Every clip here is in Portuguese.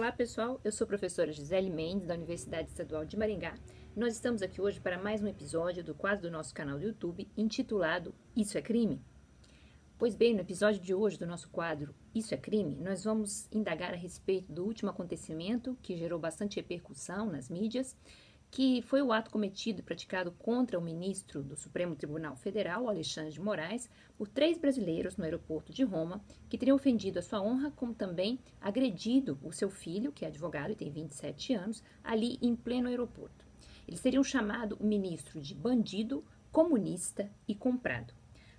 Olá pessoal, eu sou a professora Gisele Mendes da Universidade Estadual de Maringá. Nós estamos aqui hoje para mais um episódio do quadro do nosso canal do YouTube intitulado Isso é Crime? Pois bem, no episódio de hoje do nosso quadro Isso é Crime, nós vamos indagar a respeito do último acontecimento que gerou bastante repercussão nas mídias, que foi o ato cometido e praticado contra o ministro do Supremo Tribunal Federal, Alexandre de Moraes, por 3 brasileiros no aeroporto de Roma, que teriam ofendido a sua honra, como também agredido o seu filho, que é advogado e tem 27 anos, ali em pleno aeroporto. Eles teriam chamado o ministro de bandido, comunista e comprado.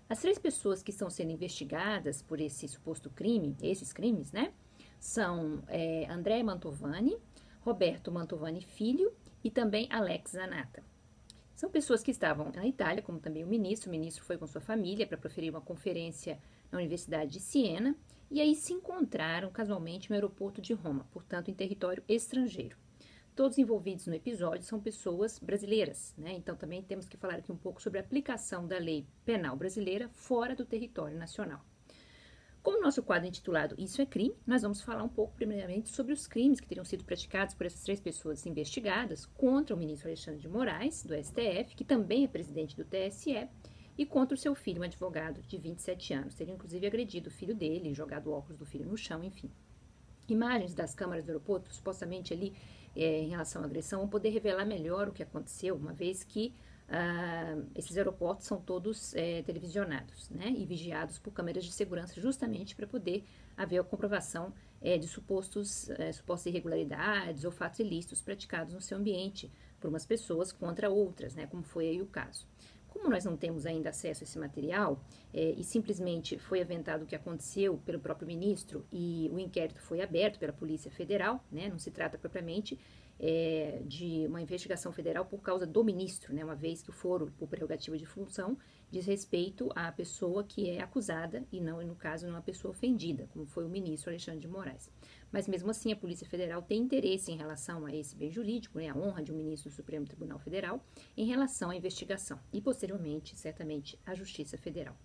As 3 pessoas que estão sendo investigadas por esse suposto crime, esses crimes, né, são André Mantovani, Roberto Mantovani Filho e também Alex Zanata. São pessoas que estavam na Itália, como também o ministro. O ministro foi com sua família para proferir uma conferência na Universidade de Siena e aí se encontraram casualmente no aeroporto de Roma, portanto em território estrangeiro. Todos envolvidos no episódio são pessoas brasileiras, né? Então também temos que falar aqui um pouco sobre a aplicação da lei penal brasileira fora do território nacional. Como o nosso quadro é intitulado Isso é Crime, nós vamos falar um pouco primeiramente sobre os crimes que teriam sido praticados por essas 3 pessoas investigadas contra o ministro Alexandre de Moraes, do STF, que também é presidente do TSE, e contra o seu filho, um advogado de 27 anos. Teria inclusive agredido o filho dele, jogado o óculos do filho no chão, enfim. Imagens das câmaras do aeroporto, supostamente ali em relação à agressão, vão poder revelar melhor o que aconteceu, uma vez que esses aeroportos são todos televisionados, né, e vigiados por câmeras de segurança justamente para poder haver a comprovação de supostas irregularidades ou fatos ilícitos praticados no seu ambiente por umas pessoas contra outras, né, como foi aí o caso. Como nós não temos ainda acesso a esse material e simplesmente foi aventado o que aconteceu pelo próprio ministro e o inquérito foi aberto pela Polícia Federal, né, não se trata propriamente de uma investigação federal por causa do ministro, né, uma vez que o foro, por prerrogativa de função, diz respeito à pessoa que é acusada e não, no caso, não a pessoa ofendida, como foi o ministro Alexandre de Moraes. Mas mesmo assim, a Polícia Federal tem interesse em relação a esse bem jurídico, né, a honra de um ministro do Supremo Tribunal Federal, em relação à investigação e, posteriormente, certamente, à Justiça Federal.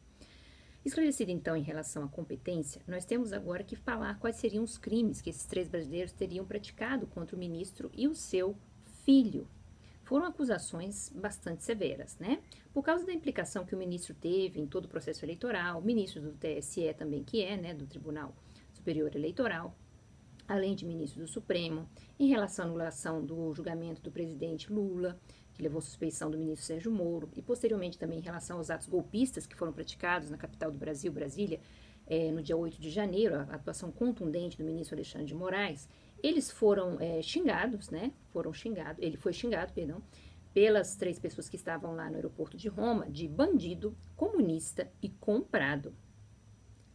Esclarecido, então, em relação à competência, nós temos agora que falar quais seriam os crimes que esses 3 brasileiros teriam praticado contra o ministro e o seu filho. Foram acusações bastante severas, né? Por causa da implicação que o ministro teve em todo o processo eleitoral, o ministro do TSE também que né, do Tribunal Superior Eleitoral, além de ministro do Supremo, em relação à anulação do julgamento do presidente Lula, que levou suspeição do ministro Sérgio Moro, e posteriormente também em relação aos atos golpistas que foram praticados na capital do Brasil, Brasília, no dia 8 de janeiro, a atuação contundente do ministro Alexandre de Moraes, eles foram xingados, né? Ele foi xingado, perdão, pelas 3 pessoas que estavam lá no aeroporto de Roma, de bandido, comunista e comprado.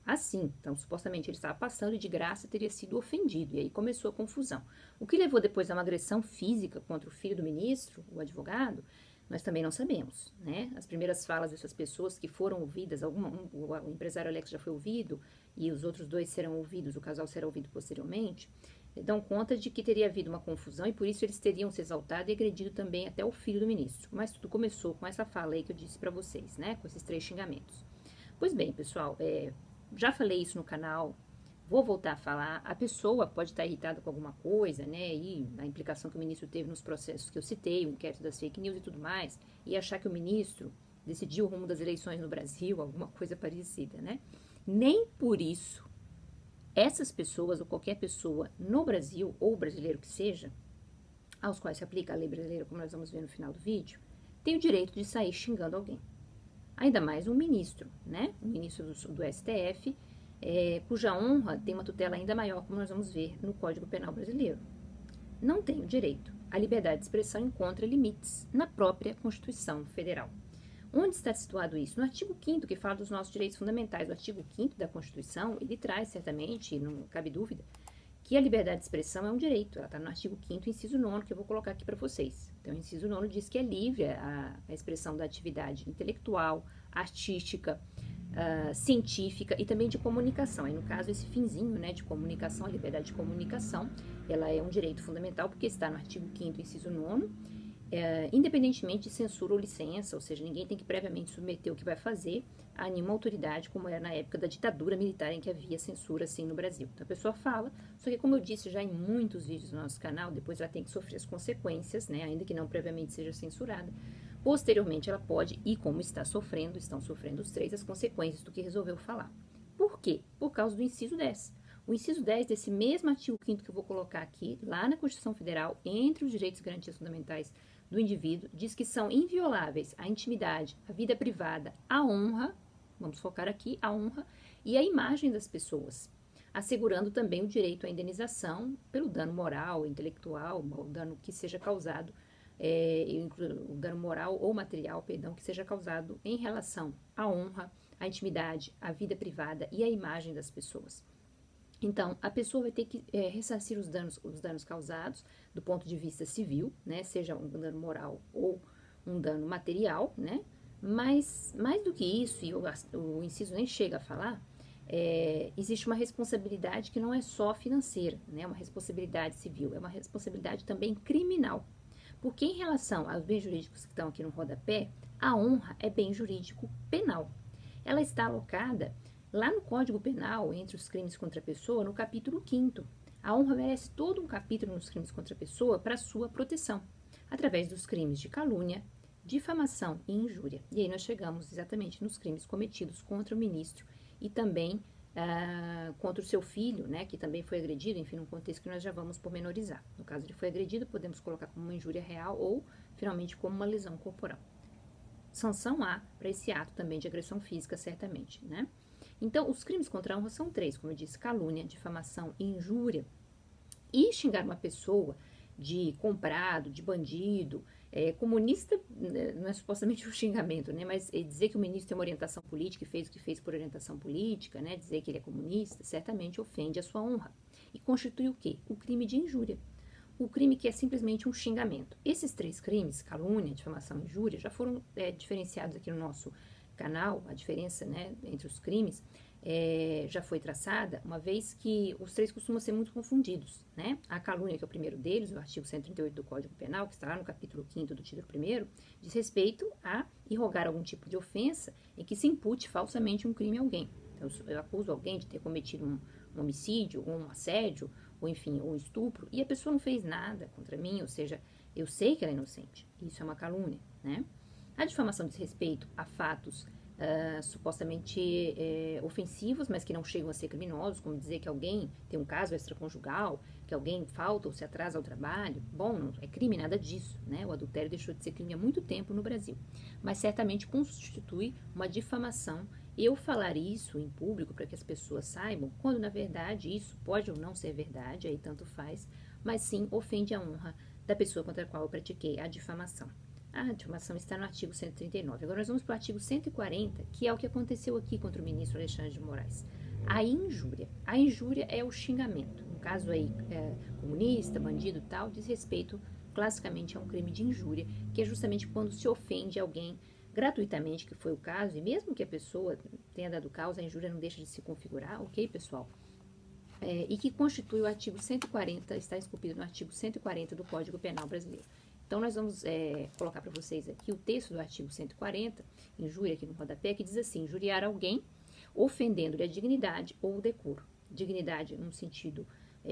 Assim, então, supostamente ele estava passando e de graça teria sido ofendido, e aí começou a confusão. O que levou depois a uma agressão física contra o filho do ministro, o advogado, nós também não sabemos, né? As primeiras falas dessas pessoas que foram ouvidas, o empresário Alex já foi ouvido, e os outros 2 serão ouvidos, o casal será ouvido posteriormente, dão conta de que teria havido uma confusão e por isso eles teriam se exaltado e agredido também até o filho do ministro. Mas tudo começou com essa fala aí que eu disse para vocês, né? Com esses 3 xingamentos. Pois bem, pessoal, já falei isso no canal, vou voltar a falar. A pessoa pode estar irritada com alguma coisa, né, e a implicação que o ministro teve nos processos que eu citei, o inquérito das fake news e tudo mais, e achar que o ministro decidiu o rumo das eleições no Brasil, alguma coisa parecida, né. Nem por isso, essas pessoas ou qualquer pessoa no Brasil, ou brasileiro que seja, aos quais se aplica a lei brasileira, como nós vamos ver no final do vídeo, tem o direito de sair xingando alguém. Ainda mais um ministro, né? Um ministro do STF, cuja honra tem uma tutela ainda maior, como nós vamos ver no Código Penal brasileiro. Não tem o direito. A liberdade de expressão encontra limites na própria Constituição Federal. Onde está situado isso? No artigo 5º, que fala dos nossos direitos fundamentais. O artigo 5º da Constituição, ele traz certamente, não cabe dúvida, que a liberdade de expressão é um direito. Ela está no artigo 5º, inciso 9º, que eu vou colocar aqui para vocês. Então, o inciso 9º diz que é livre a expressão da atividade intelectual, artística, científica e também de comunicação. Aí, no caso, esse finzinho, né, de comunicação, a liberdade de comunicação, ela é um direito fundamental porque está no artigo 5º, inciso 9º, independentemente de censura ou licença, ou seja, ninguém tem que previamente submeter o que vai fazer a nenhuma autoridade, como era na época da ditadura militar em que havia censura assim no Brasil. Então a pessoa fala, só que como eu disse já em muitos vídeos do nosso canal, depois ela tem que sofrer as consequências, né, ainda que não previamente seja censurada. Posteriormente ela pode, e como estão sofrendo os três, as consequências do que resolveu falar. Por quê? Por causa do inciso 10. O inciso 10 desse mesmo artigo 5º que eu vou colocar aqui, lá na Constituição Federal, entre os direitos e garantias fundamentais do indivíduo, diz que são invioláveis a intimidade, a vida privada, a honra, vamos focar aqui, a honra e a imagem das pessoas, assegurando também o direito à indenização pelo dano moral, intelectual, o dano que seja causado, o dano moral ou material, perdão, que seja causado em relação à honra, à intimidade, à vida privada e à imagem das pessoas. Então, a pessoa vai ter que ressarcir os danos causados do ponto de vista civil, né, seja um dano moral ou um dano material, né, mas mais do que isso, e o inciso nem chega a falar, existe uma responsabilidade que não é só financeira, né, uma responsabilidade civil, é uma responsabilidade também criminal. Porque em relação aos bens jurídicos que estão aqui no rodapé, a honra é bem jurídico penal. Ela está alocada lá no Código Penal, entre os crimes contra a pessoa, no capítulo 5º. A honra merece todo um capítulo nos crimes contra a pessoa para sua proteção, através dos crimes de calúnia, difamação e injúria. E aí nós chegamos exatamente nos crimes cometidos contra o ministro e também contra o seu filho, né, que também foi agredido, enfim, num contexto que nós já vamos pormenorizar. No caso ele foi agredido, podemos colocar como uma injúria real ou, finalmente, como uma lesão corporal. Sanção há para esse ato também de agressão física, certamente, né? Então, os crimes contra a honra são três, como eu disse, calúnia, difamação e injúria. E xingar uma pessoa de comprado, de bandido, comunista, não é supostamente um xingamento, né? Mas dizer que o ministro tem uma orientação política e fez o que fez por orientação política, né? Dizer que ele é comunista, certamente ofende a sua honra. E constitui o quê? O crime de injúria. O crime que é simplesmente um xingamento. Esses três crimes, calúnia, difamação e injúria, já foram diferenciados aqui no nosso canal. A diferença, né, entre os crimes já foi traçada, uma vez que os três costumam ser muito confundidos, né? A calúnia, que é o primeiro deles, o artigo 138 do Código Penal, que está lá no capítulo 5º do título 1º, diz respeito a irrogar algum tipo de ofensa em que se impute falsamente um crime a alguém. Então, eu acuso alguém de ter cometido um homicídio, ou um assédio, ou enfim, um estupro, e a pessoa não fez nada contra mim, ou seja, eu sei que ela é inocente. Isso é uma calúnia, né? A difamação diz respeito a fatos supostamente ofensivos, mas que não chegam a ser criminosos, como dizer que alguém tem um caso extraconjugal, que alguém falta ou se atrasa ao trabalho. Bom, não é crime nada disso, né? O adultério deixou de ser crime há muito tempo no Brasil, mas certamente constitui uma difamação. Eu falar isso em público para que as pessoas saibam, quando na verdade isso pode ou não ser verdade, aí tanto faz, mas sim ofende a honra da pessoa contra a qual eu pratiquei a difamação. A difamação está no artigo 139. Agora nós vamos para o artigo 140, que é o que aconteceu aqui contra o ministro Alexandre de Moraes. A injúria. A injúria é o xingamento. No caso aí, comunista, bandido e tal, diz respeito classicamente a um crime de injúria, que é justamente quando se ofende alguém gratuitamente, que foi o caso, e mesmo que a pessoa tenha dado causa, a injúria não deixa de se configurar, ok, pessoal? E que constitui o artigo 140, está esculpido no artigo 140 do Código Penal brasileiro. Então, nós vamos colocar para vocês aqui o texto do artigo 140, injúria aqui no rodapé, que diz assim: injuriar alguém ofendendo-lhe a dignidade ou o decoro. Dignidade no sentido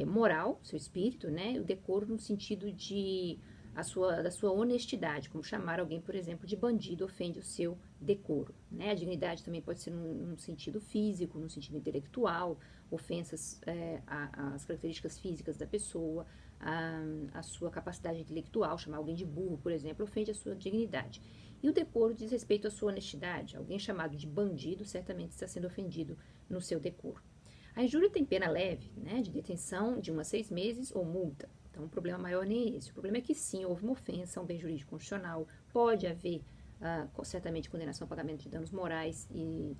moral, seu espírito, né? O decoro no sentido da sua honestidade, como chamar alguém, por exemplo, de bandido, ofende o seu decoro, né? A dignidade também pode ser num sentido físico, num sentido intelectual, ofensas às características físicas da pessoa, a sua capacidade intelectual, chamar alguém de burro, por exemplo, ofende a sua dignidade. E o decoro diz respeito à sua honestidade. Alguém chamado de bandido certamente está sendo ofendido no seu decoro. A injúria tem pena leve, né, de detenção de 1 a 6 meses ou multa. Então, o problema maior nem é esse. O problema é que sim, houve uma ofensa a um bem jurídico constitucional, pode haver certamente condenação ao pagamento de danos morais e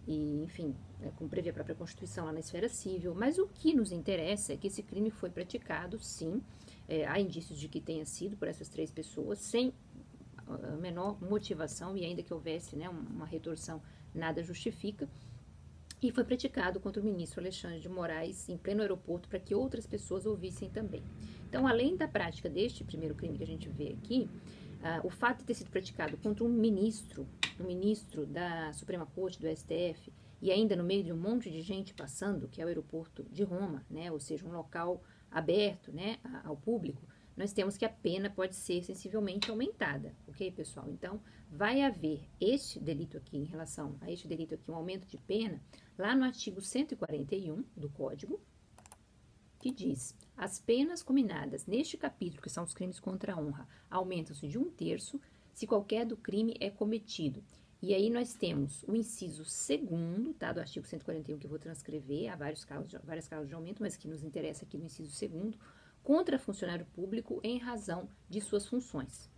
enfim, como prevê a própria Constituição lá na esfera civil, mas o que nos interessa é que esse crime foi praticado, sim, há indícios de que tenha sido por essas três pessoas, sem a menor motivação, e ainda que houvesse, né, uma retorção, nada justifica, e foi praticado contra o ministro Alexandre de Moraes em pleno aeroporto para que outras pessoas ouvissem também. Então, além da prática deste primeiro crime que a gente vê aqui, o fato de ter sido praticado contra um ministro da Suprema Corte, do STF, e ainda no meio de um monte de gente passando, que é o aeroporto de Roma, né, ou seja, um local aberto, né, ao público, nós temos que a pena pode ser sensivelmente aumentada, ok, pessoal? Então, vai haver este delito aqui, em relação a este delito aqui, um aumento de pena, lá no artigo 141 do Código, que diz: as penas combinadas neste capítulo, que são os crimes contra a honra, aumentam-se de 1/3 se qualquer do crime é cometido. E aí nós temos o inciso 2º, tá, do artigo 141, que eu vou transcrever, há várias causas de aumento, mas que nos interessa aqui no inciso 2º, contra funcionário público em razão de suas funções.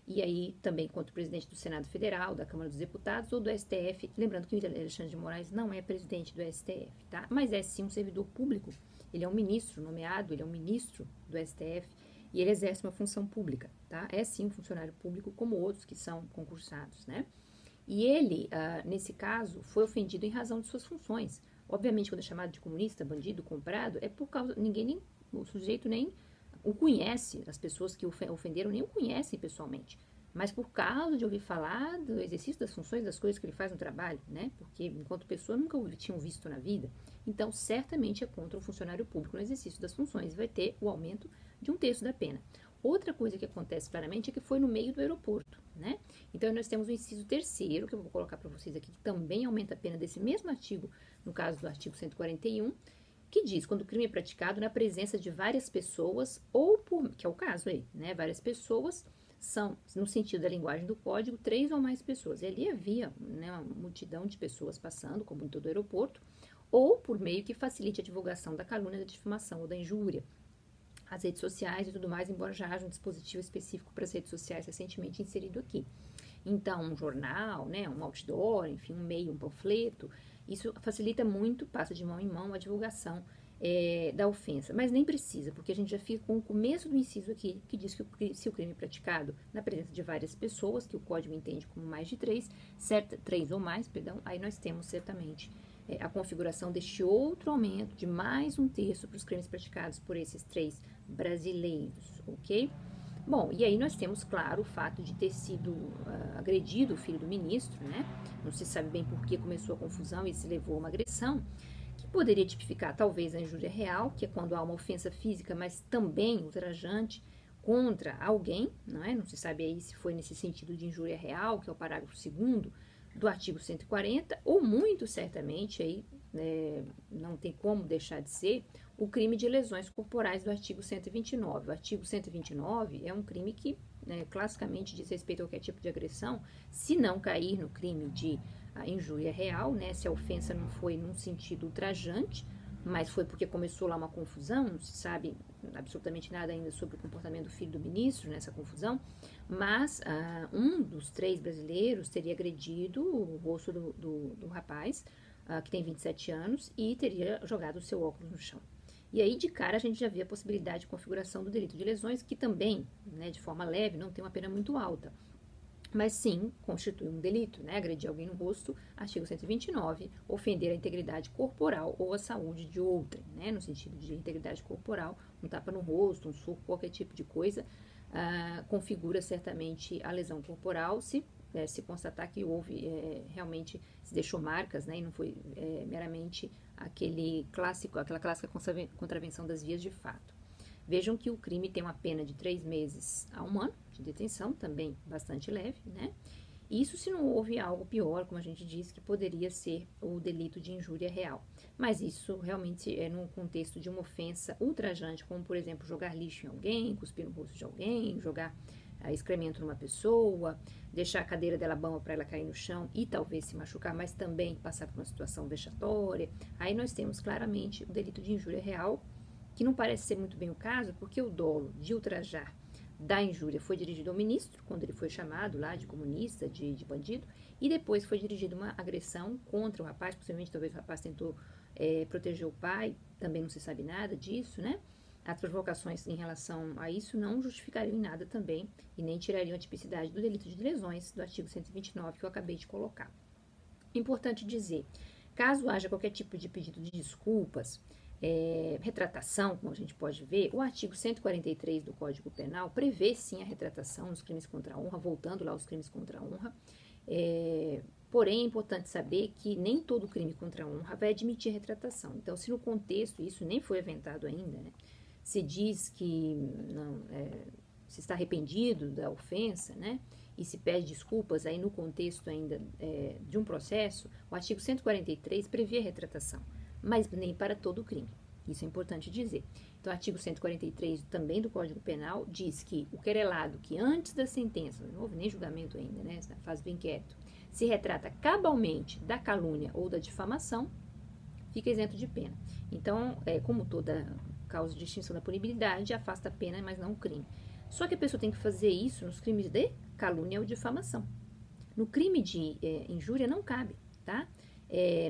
E aí também contra o presidente do Senado Federal, da Câmara dos Deputados ou do STF, lembrando que o Alexandre de Moraes não é presidente do STF, tá? Mas é sim um servidor público, ele é um ministro nomeado, ele é um ministro do STF e ele exerce uma função pública, tá? É sim um funcionário público como outros que são concursados, né? E ele, nesse caso, foi ofendido em razão de suas funções. Obviamente, quando é chamado de comunista, bandido, comprado, é por causa, o sujeito nem o conhece, as pessoas que o ofenderam nem o conhecem pessoalmente, mas por causa de ouvir falar do exercício das funções, das coisas que ele faz no trabalho, né? Porque enquanto pessoa nunca o tinham visto na vida. Então, certamente é contra o funcionário público no exercício das funções, vai ter o aumento de 1/3 da pena. Outra coisa que acontece claramente é que foi no meio do aeroporto, né? Então, nós temos o inciso 3º, que eu vou colocar para vocês aqui, que também aumenta a pena desse mesmo artigo, no caso do artigo 141, que diz quando o crime é praticado na presença de várias pessoas ou que é o caso aí, né? Várias pessoas são, no sentido da linguagem do código, 3 ou mais pessoas. E ali havia, né, uma multidão de pessoas passando, como em todo o aeroporto, ou por meio que facilite a divulgação da calúnia, da difamação ou da injúria. As redes sociais e tudo mais, embora já haja um dispositivo específico para as redes sociais recentemente inserido aqui. Então, um jornal, né, um outdoor, enfim, um meio, um panfleto, isso facilita muito, passa de mão em mão a divulgação da ofensa. Mas nem precisa, porque a gente já fica com o começo do inciso aqui, que diz que se o crime é praticado na presença de várias pessoas, que o código entende como mais de 3, 3 ou mais, perdão, aí nós temos certamente a configuração deste outro aumento de mais 1/3 para os crimes praticados por esses 3 brasileiros, ok? Bom, e aí nós temos, claro, o fato de ter sido agredido o filho do ministro, né? Não se sabe bem por que começou a confusão e se levou a uma agressão, que poderia tipificar talvez a injúria real, que é quando há uma ofensa física, mas também ultrajante contra alguém, não é? Não se sabe aí se foi nesse sentido de injúria real, que é o parágrafo 2º do artigo 140, ou muito certamente aí, não tem como deixar de ser, o crime de lesões corporais do artigo 129. O artigo 129 é um crime que, classicamente diz respeito a qualquer tipo de agressão, se não cair no crime de injúria real, né, se a ofensa não foi num sentido ultrajante, mas foi porque começou lá uma confusão, não se sabe absolutamente nada ainda sobre o comportamento do filho do ministro nessa confusão, mas um dos 3 brasileiros teria agredido o rosto do rapaz, que tem 27 anos, e teria jogado o seu óculos no chão. E aí, de cara, a gente já vê a possibilidade de configuração do delito de lesões, que também, né, de forma leve, não tem uma pena muito alta. Mas sim, constitui um delito, né? Agredir alguém no rosto, artigo 129, ofender a integridade corporal ou a saúde de outrem, né? No sentido de integridade corporal, um tapa no rosto, um soco, qualquer tipo de coisa, configura certamente a lesão corporal, se constatar que houve, realmente se deixou marcas, né? E não foi meramente aquela clássica contravenção das vias de fato. Vejam que o crime tem uma pena de 3 meses a 1 ano de detenção, também bastante leve, né? Isso se não houve algo pior, como a gente disse, que poderia ser o delito de injúria real. Mas isso realmente é no contexto de uma ofensa ultrajante, como, por exemplo, jogar lixo em alguém, cuspir no rosto de alguém, jogar excremento numa pessoa, deixar a cadeira dela bamba para ela cair no chão e talvez se machucar, mas também passar por uma situação vexatória. Aí nós temos claramente o delito de injúria real, que não parece ser muito bem o caso, porque o dolo de ultrajar da injúria foi dirigido ao ministro, quando ele foi chamado lá de comunista, de bandido, e depois foi dirigida uma agressão contra o rapaz, possivelmente talvez o rapaz tentou proteger o pai, também não se sabe nada disso, né? As provocações em relação a isso não justificariam em nada também e nem tirariam a tipicidade do delito de lesões do artigo 129 que eu acabei de colocar. Importante dizer, caso haja qualquer tipo de pedido de desculpas, retratação, como a gente pode ver, o artigo 143 do Código Penal prevê sim a retratação nos crimes contra a honra, voltando lá aos crimes contra a honra. Porém, é importante saber que nem todo crime contra a honra vai admitir retratação. Então, se no contexto, isso nem foi aventado ainda, né, se diz que não, se está arrependido da ofensa, né, e se pede desculpas, aí no contexto ainda de um processo, o artigo 143 prevê a retratação, mas nem para todo crime. Isso é importante dizer. Então, o artigo 143 também do Código Penal diz que o querelado que antes da sentença, não houve nem julgamento ainda, né, na fase do inquérito, se retrata cabalmente da calúnia ou da difamação, fica isento de pena. Então, como toda causa de extinção da punibilidade, afasta a pena, mas não o crime. Só que a pessoa tem que fazer isso nos crimes de calúnia ou difamação. No crime de injúria não cabe, tá?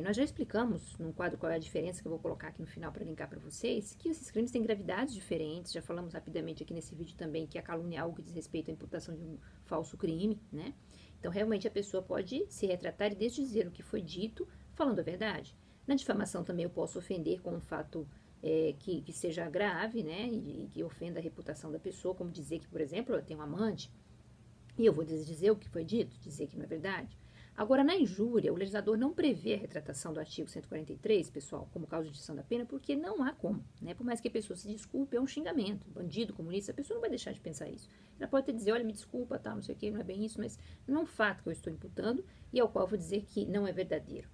Nós já explicamos no quadro qual é a diferença, que eu vou colocar aqui no final para linkar para vocês, que esses crimes têm gravidades diferentes. Já falamos rapidamente aqui nesse vídeo também que a calúnia é algo que diz respeito à imputação de um falso crime, né? Então, realmente, a pessoa pode se retratar e desdizer o que foi dito, falando a verdade. Na difamação também eu posso ofender com um fato que seja grave, né, e que ofenda a reputação da pessoa, como dizer que, por exemplo, eu tenho um amante, e eu vou desdizer o que foi dito, dizer que não é verdade. Agora, na injúria, o legislador não prevê a retratação do artigo 143, pessoal, como causa de extinção da pena, porque não há como, né? Por mais que a pessoa se desculpe, é um xingamento. Bandido, comunista, a pessoa não vai deixar de pensar isso. Ela pode até dizer, olha, me desculpa, tá, não sei o que, não é bem isso, mas não é um fato que eu estou imputando e ao qual eu vou dizer que não é verdadeiro.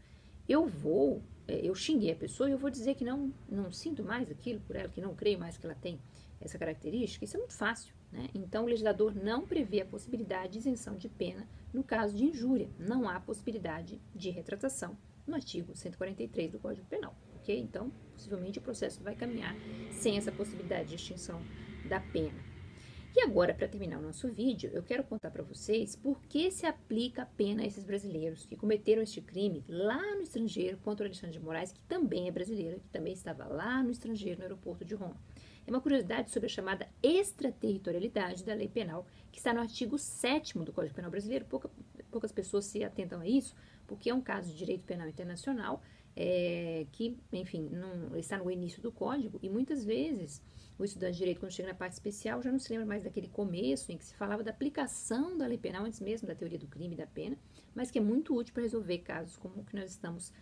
Eu xinguei a pessoa e eu vou dizer que não sinto mais aquilo por ela, que não creio mais que ela tem essa característica. Isso é muito fácil, né? Então, o legislador não prevê a possibilidade de isenção de pena no caso de injúria. Não há possibilidade de retratação no artigo 143 do Código Penal, ok? Então, possivelmente o processo vai caminhar sem essa possibilidade de extinção da pena. E agora, para terminar o nosso vídeo, eu quero contar para vocês por que se aplica a pena a esses brasileiros que cometeram este crime lá no estrangeiro contra o Alexandre de Moraes, que também é brasileiro, que também estava lá no estrangeiro, no aeroporto de Roma. É uma curiosidade sobre a chamada extraterritorialidade da lei penal, que está no artigo 7º do Código Penal brasileiro. Poucas pessoas se atentam a isso, porque é um caso de direito penal internacional que, enfim, não está no início do código, e muitas vezes o estudante de direito, quando chega na parte especial, já não se lembra mais daquele começo em que se falava da aplicação da lei penal antes mesmo da teoria do crime e da pena, mas que é muito útil para resolver casos como o que nós estamos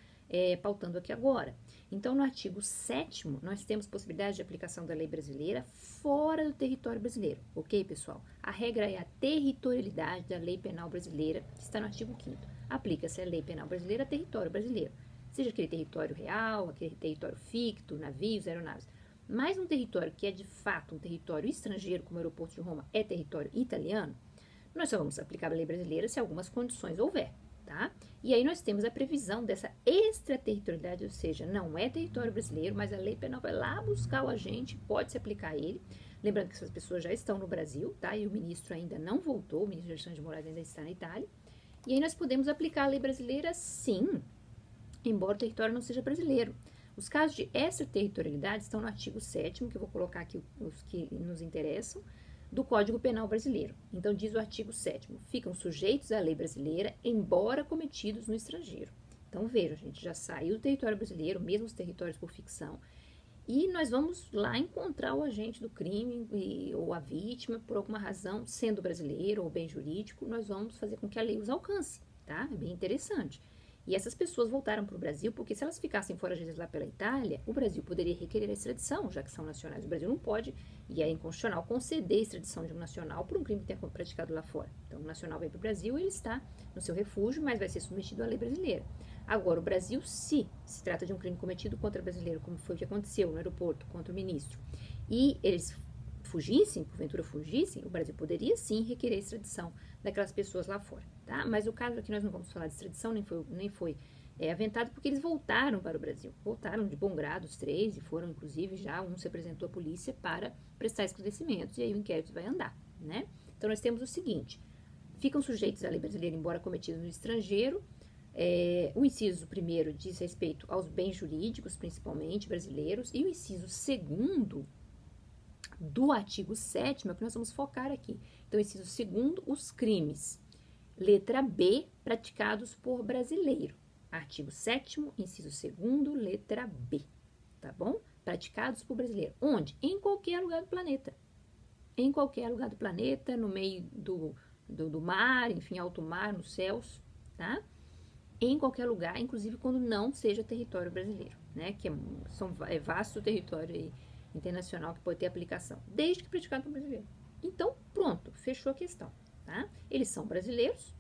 pautando aqui agora. Então, no artigo 7º, nós temos possibilidade de aplicação da lei brasileira fora do território brasileiro, ok, pessoal? A regra é a territorialidade da lei penal brasileira, que está no artigo 5º. Aplica-se a lei penal brasileira a território brasileiro, seja aquele território real, aquele território ficto, navios, aeronaves. Mas um território que é de fato um território estrangeiro, como o aeroporto de Roma é território italiano, nós só vamos aplicar a lei brasileira se algumas condições houver, tá? E aí nós temos a previsão dessa extraterritorialidade, ou seja, não é território brasileiro, mas a lei penal vai lá buscar o agente, pode se aplicar a ele. Lembrando que essas pessoas já estão no Brasil, tá? E o ministro ainda não voltou, o ministro Alexandre de Moraes ainda está na Itália. E aí nós podemos aplicar a lei brasileira, sim, embora o território não seja brasileiro. Os casos de extraterritorialidade estão no artigo 7º, que eu vou colocar aqui os que nos interessam, do Código Penal brasileiro. Então, diz o artigo 7º, ficam sujeitos à lei brasileira, embora cometidos no estrangeiro. Então, veja, a gente já saiu do território brasileiro, mesmo os territórios por ficção, e nós vamos lá encontrar o agente do crime ou a vítima, por alguma razão, sendo brasileiro ou bem jurídico, nós vamos fazer com que a lei os alcance, tá? É bem interessante. E essas pessoas voltaram para o Brasil porque se elas ficassem foragidas lá pela Itália, o Brasil poderia requerer a extradição, já que são nacionais. O Brasil não pode, e é inconstitucional, conceder a extradição de um nacional por um crime que tenha praticado lá fora. Então, o nacional vem para o Brasil, ele está no seu refúgio, mas vai ser submetido à lei brasileira. Agora, o Brasil, se trata de um crime cometido contra brasileiro, como foi o que aconteceu no aeroporto contra o ministro, e eles fugissem, porventura fugissem, o Brasil poderia sim requerer a extradição daquelas pessoas lá fora, tá? Mas o caso aqui nós não vamos falar de extradição, nem foi aventado, porque eles voltaram para o Brasil. Voltaram de bom grado, os três, e foram, inclusive, um se apresentou à polícia para prestar esclarecimentos, e aí o inquérito vai andar, né? Então, nós temos o seguinte, ficam sujeitos à lei brasileira, embora cometidos no estrangeiro. O inciso 1º diz respeito aos bens jurídicos, principalmente brasileiros, e o inciso 2º do artigo 7º é o que nós vamos focar aqui. Então, inciso 2º, os crimes. Letra B, praticados por brasileiro. Artigo 7º, inciso 2º, letra B. Tá bom? praticados por brasileiro. Onde? Em qualquer lugar do planeta. Em qualquer lugar do planeta, no meio do mar, enfim, alto mar, nos céus, tá? Em qualquer lugar, inclusive quando não seja território brasileiro, né? Que é vasto território aí, internacional que pode ter aplicação, desde que praticado por brasileiro. Então, pronto, fechou a questão, tá? Eles são brasileiros.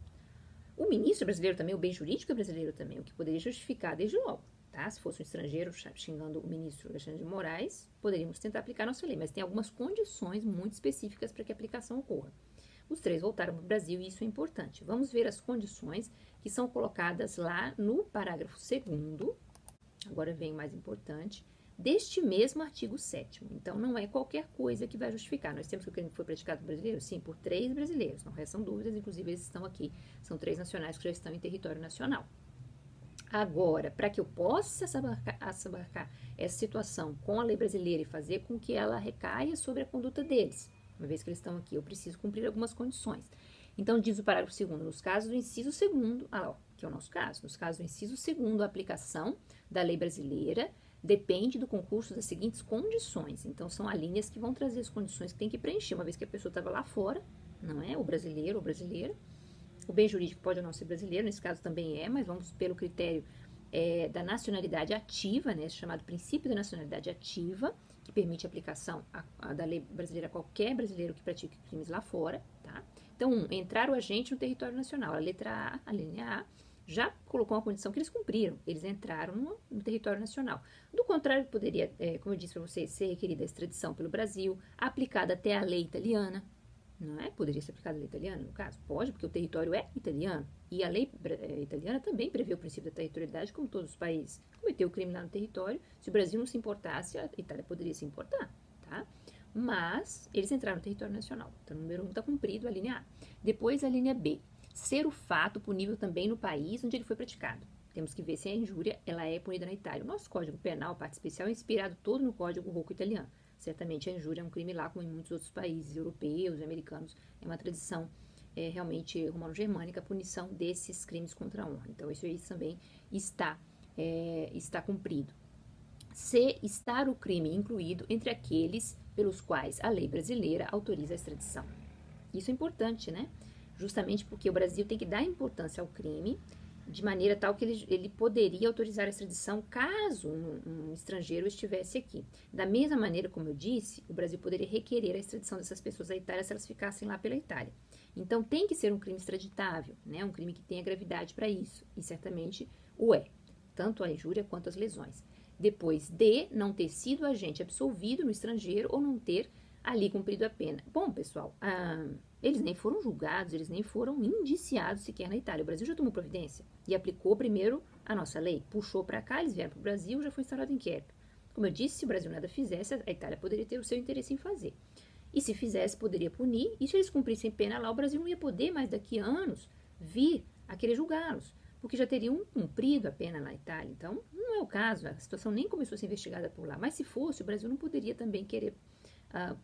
O ministro é brasileiro também, o bem jurídico é brasileiro também, o que poderia justificar desde logo, tá? Se fosse um estrangeiro xingando o ministro Alexandre de Moraes, poderíamos tentar aplicar nossa lei, mas tem algumas condições muito específicas para que a aplicação ocorra. Os 3 voltaram para o Brasil e isso é importante. Vamos ver as condições que são colocadas lá no parágrafo 2º, agora vem o mais importante, deste mesmo artigo 7º. Então, não é qualquer coisa que vai justificar. Nós temos que o crime foi praticado por brasileiro? Sim, por 3 brasileiros. Não restam dúvidas, inclusive eles estão aqui. São 3 nacionais que já estão em território nacional. Agora, para que eu possa abarcar essa situação com a lei brasileira e fazer com que ela recaia sobre a conduta deles, uma vez que eles estão aqui, eu preciso cumprir algumas condições. Então, diz o parágrafo 2º, nos casos do inciso 2º, que é o nosso caso, nos casos do inciso 2º, a aplicação da lei brasileira depende do concurso das seguintes condições. Então, são alíneas que vão trazer as condições que tem que preencher, uma vez que a pessoa estava lá fora, não é? O brasileiro ou brasileira. O bem jurídico pode ou não ser brasileiro, nesse caso também é, mas vamos pelo critério da nacionalidade ativa, né, chamado princípio da nacionalidade ativa, que permite a aplicação da lei brasileira a qualquer brasileiro que pratique crimes lá fora, tá? Então, entrar o agente no território nacional. A letra A, a linha A, já colocou uma condição que eles cumpriram. Eles entraram no território nacional. Do contrário, poderia, como eu disse para vocês, ser requerida a extradição pelo Brasil, aplicada até a lei italiana, não é? Poderia ser aplicada a lei italiana, no caso? Pode, porque o território é italiano. E a lei italiana também prevê o princípio da territorialidade, como todos os países. Cometeu o crime lá no território, se o Brasil não se importasse, a Itália poderia se importar, tá? Mas eles entraram no território nacional. Então, o número 1 está cumprido, a linha A. Depois, a linha B. Ser o fato punível também no país onde ele foi praticado. Temos que ver se a injúria ela é punida na Itália. O nosso Código Penal, parte especial, é inspirado todo no Código Rocco italiano. Certamente a injúria é um crime lá, como em muitos outros países europeus e americanos. É uma tradição realmente romano-germânica, a punição desses crimes contra a honra. Então, isso aí também está cumprido. Se estar o crime incluído entre aqueles pelos quais a lei brasileira autoriza a extradição. Isso é importante, né? Justamente porque o Brasil tem que dar importância ao crime, de maneira tal que ele poderia autorizar a extradição caso um estrangeiro estivesse aqui. Da mesma maneira, como eu disse, o Brasil poderia requerer a extradição dessas pessoas à Itália se elas ficassem lá pela Itália. Então, tem que ser um crime extraditável, né? Um crime que tenha gravidade para isso, e certamente o é, tanto a injúria quanto as lesões. Depois de não ter sido agente absolvido no estrangeiro ou não ter ali cumprido a pena. Bom, pessoal, eles nem foram julgados, eles nem foram indiciados sequer na Itália. O Brasil já tomou providência e aplicou primeiro a nossa lei. Puxou para cá, eles vieram para o Brasil, já foi instaurado inquérito. Como eu disse, se o Brasil nada fizesse, a Itália poderia ter o seu interesse em fazer. E se fizesse, poderia punir. E se eles cumprissem pena lá, o Brasil não ia poder mais daqui a anos vir a querer julgá-los, porque já teriam cumprido a pena na Itália. Então, não é o caso, a situação nem começou a ser investigada por lá. Mas se fosse, o Brasil não poderia também querer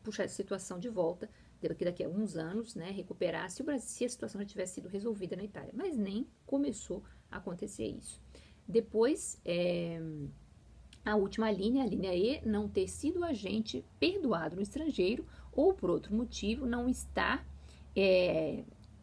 puxar essa situação de volta, daqui a alguns anos, né, recuperar se a situação já tivesse sido resolvida na Itália. Mas nem começou a acontecer isso. Depois, a última linha, a linha E, não ter sido agente perdoado no estrangeiro ou, por outro motivo, não estar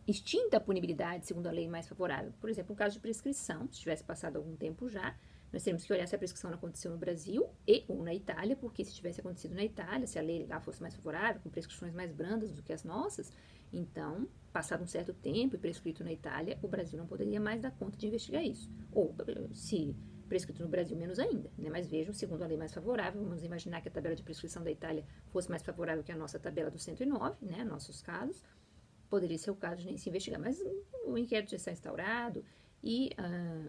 extinta a punibilidade segundo a lei mais favorável. Por exemplo, um caso de prescrição, se tivesse passado algum tempo já, nós temos que olhar se a prescrição não aconteceu no Brasil ou na Itália, porque se tivesse acontecido na Itália, se a lei lá fosse mais favorável, com prescrições mais brandas do que as nossas, então, passado um certo tempo e prescrito na Itália, o Brasil não poderia mais dar conta de investigar isso. Ou, se prescrito no Brasil, menos ainda, né? Mas vejam, segundo a lei mais favorável, vamos imaginar que a tabela de prescrição da Itália fosse mais favorável que a nossa tabela do 109, né? Nossos casos, poderia ser o caso de nem se investigar, mas o inquérito já está instaurado e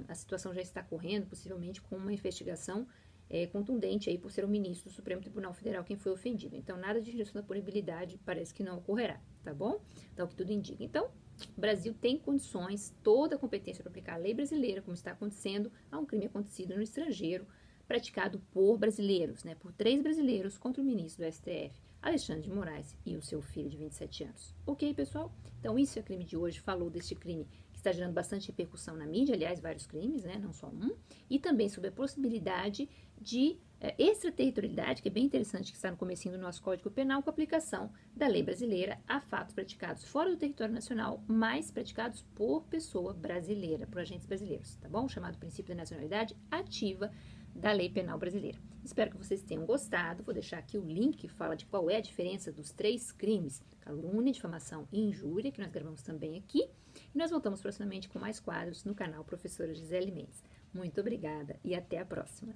a situação já está correndo, possivelmente com uma investigação contundente aí por ser o ministro do Supremo Tribunal Federal quem foi ofendido. Então, nada de injeção da punibilidade parece que não ocorrerá, tá bom? Então, o que tudo indica. Então, o Brasil tem condições, toda a competência para aplicar a lei brasileira, como está acontecendo, a um crime acontecido no estrangeiro, praticado por brasileiros, né? Por 3 brasileiros contra o ministro do STF, Alexandre de Moraes, e o seu filho de 27 anos. Ok, pessoal? Então, isso é o crime de hoje. Falou deste crime que está gerando bastante repercussão na mídia, aliás, vários crimes, né? Não só um. E também sobre a possibilidade de extraterritorialidade, que é bem interessante, que está no comecinho do nosso Código Penal, com a aplicação da lei brasileira a fatos praticados fora do território nacional, mas praticados por pessoa brasileira, por agentes brasileiros, tá bom? Chamado princípio da nacionalidade ativa da lei penal brasileira. Espero que vocês tenham gostado. Vou deixar aqui o link que fala de qual é a diferença dos 3 crimes: calúnia, difamação e injúria, que nós gravamos também aqui. E nós voltamos próximamente com mais quadros no canal Professora Gisele Mendes. Muito obrigada e até a próxima!